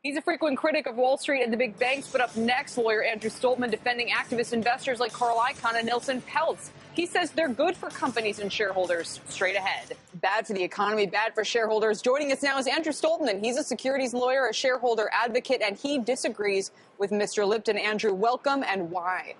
He's a frequent critic of Wall Street and the big banks, but up next, lawyer Andrew Stoltmann defending activist investors like Carl Icahn and Nelson Peltz. He says they're good for companies and shareholders. Straight ahead. Bad for the economy, bad for shareholders. Joining us now is Andrew Stoltmann. He's a securities lawyer, a shareholder advocate, and he disagrees with Mr. Lipton. Andrew, welcome, and why?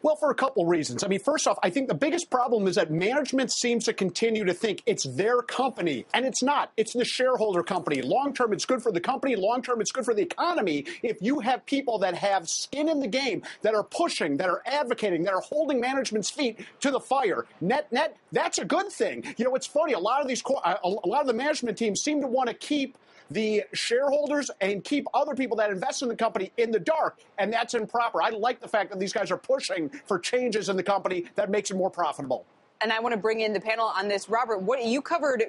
Well, for a couple reasons. I mean, first off, I think the biggest problem is that management seems to continue to think it's their company, and it's not. It's the shareholder company. Long term, it's good for the company. Long term, it's good for the economy. If you have people that have skin in the game, that are pushing, that are advocating, that are holding management's feet to the fire, net, that's a good thing. You know, it's funny. A lot of the management teams seem to want to keep the shareholders and keep other people that invest in the company in the dark, and that's improper. I like the fact that these guys are pushing for changes in the company that makes it more profitable. And I want to bring in the panel on this. Robert, you covered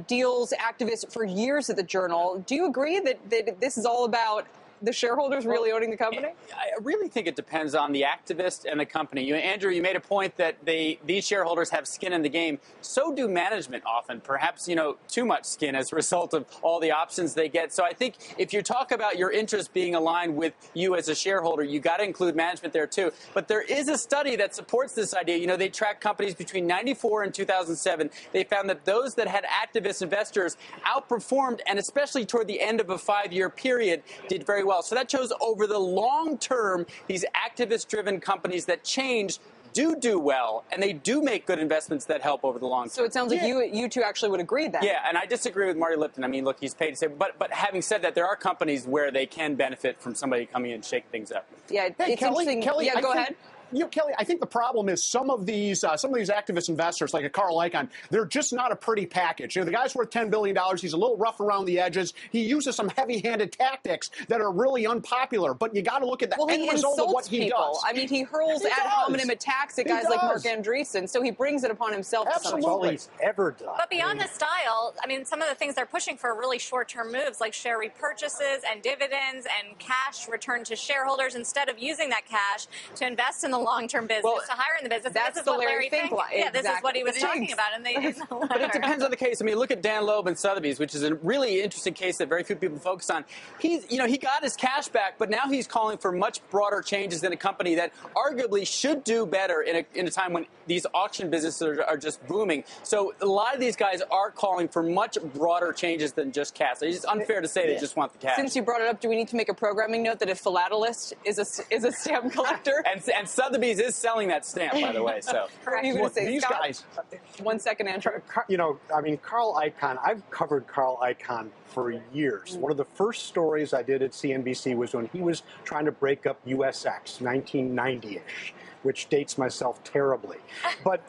deals, activists for years at the Journal. Do you agree that this is all about the shareholders really owning the company? I really think it depends on the activist and the company. Andrew, you made a point that these shareholders have skin in the game. So do management often, perhaps, too much skin as a result of all the options they get. So I think if you talk about your interests being aligned with you as a shareholder, you got to include management there, too. But there is a study that supports this idea. They tracked companies between 94 and 2007. They found that those that had activist investors outperformed, and especially toward the end of a 5-year period, did very well. So that shows over the long term, these activist-driven companies that change do well, and they do make good investments that help over the long term. So it sounds like you two actually would agree then. Yeah, and I disagree with Marty Lipton. I mean, look, he's paid to say, but having said that, there are companies where they can benefit from somebody coming in and shaking things up. Yeah, it's interesting. Kelly, yeah, go ahead. Kelly, I think the problem is some of these activist investors, like a Carl Icahn, they're just not a pretty package. The guy's worth $10 billion. He's a little rough around the edges. He uses some heavy-handed tactics that are really unpopular. But you got to look at the end result of what he does. I mean, he hurls ad hominem attacks at guys like Mark Andreessen, so he brings it upon himself. Absolutely. That's all he's ever done. But beyond the style, I mean, some of the things they're pushing for are really short-term moves, like share repurchases and dividends and cash returned to shareholders instead of using that cash to invest in the long-term business. To hire in the business. That's the Larry Fink line. Yeah, this is what he was talking about. And but it depends on the case. I mean, look at Dan Loeb and Sotheby's, which is a really interesting case that very few people focus on. He got his cash back, but now he's calling for much broader changes in a company that arguably should do better in a time when these auction businesses are just booming. So a lot of these guys are calling for much broader changes than just cash. It's unfair to say they just want the cash. Since you brought it up, do we need to make a programming note that a philatelist is a stamp collector? and Sotheby's is selling that stamp, by the way. So what are you going to say, these Scott? guys? 1 second, Andrew. I mean, Carl Icahn, I've covered Carl Icahn for years. One of the first stories I did at CNBC was when he was trying to break up USX, 1990-ish. Which dates myself terribly. But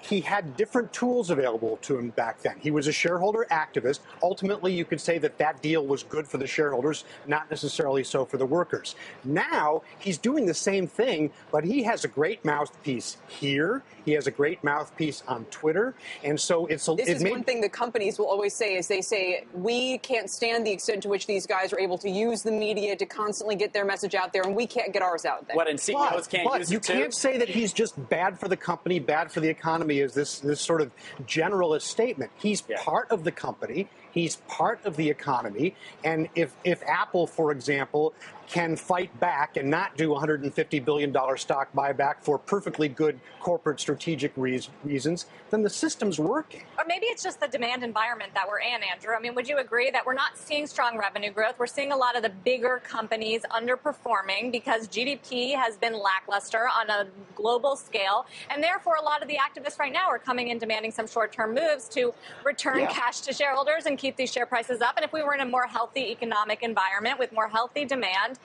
he had different tools available to him back then. He was a shareholder activist. Ultimately, you could say that deal was good for the shareholders, not necessarily so for the workers. Now, he's doing the same thing, but he has a great mouthpiece here. He has a great mouthpiece on Twitter. And so this is one thing the companies will always say is they say, we can't stand the extent to which these guys are able to use the media to constantly get their message out there, and we can't get ours out there. What, and CEOs can't use it too? You can't say that he's just bad for the company, bad for the economy is this sort of generalist statement. He's part of the company. He's part of the economy. And if Apple, for example, can fight back and not do $150 billion stock buyback for perfectly good corporate strategic reasons, then the system's working. Or maybe it's just the demand environment that we're in, Andrew. I mean, would you agree that we're not seeing strong revenue growth? We're seeing a lot of the bigger companies underperforming because GDP has been lackluster on a global scale. And therefore, a lot of the activists right now are coming in demanding some short-term moves to return cash to shareholders and keep these share prices up. And if we were in a more healthy economic environment with more healthy demand,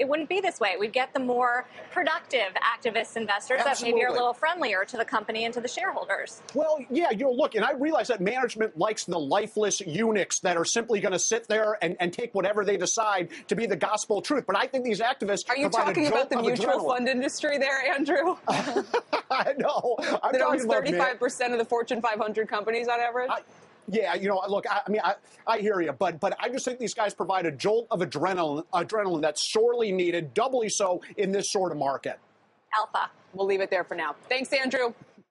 it wouldn't be this way. We'd get the more productive activist investors that maybe are a little friendlier to the company and to the shareholders. Well, yeah, look, and I realize that management likes the lifeless eunuchs that are simply going to sit there and take whatever they decide to be the gospel truth. But I think these activists are you talking about the mutual fund industry there, Andrew? I know. That owns 35% of the Fortune 500 companies on average? Yeah, look, I hear you, but I just think these guys provide a jolt of adrenaline that's sorely needed, doubly so in this sort of market. Alpha. We'll leave it there for now. Thanks, Andrew.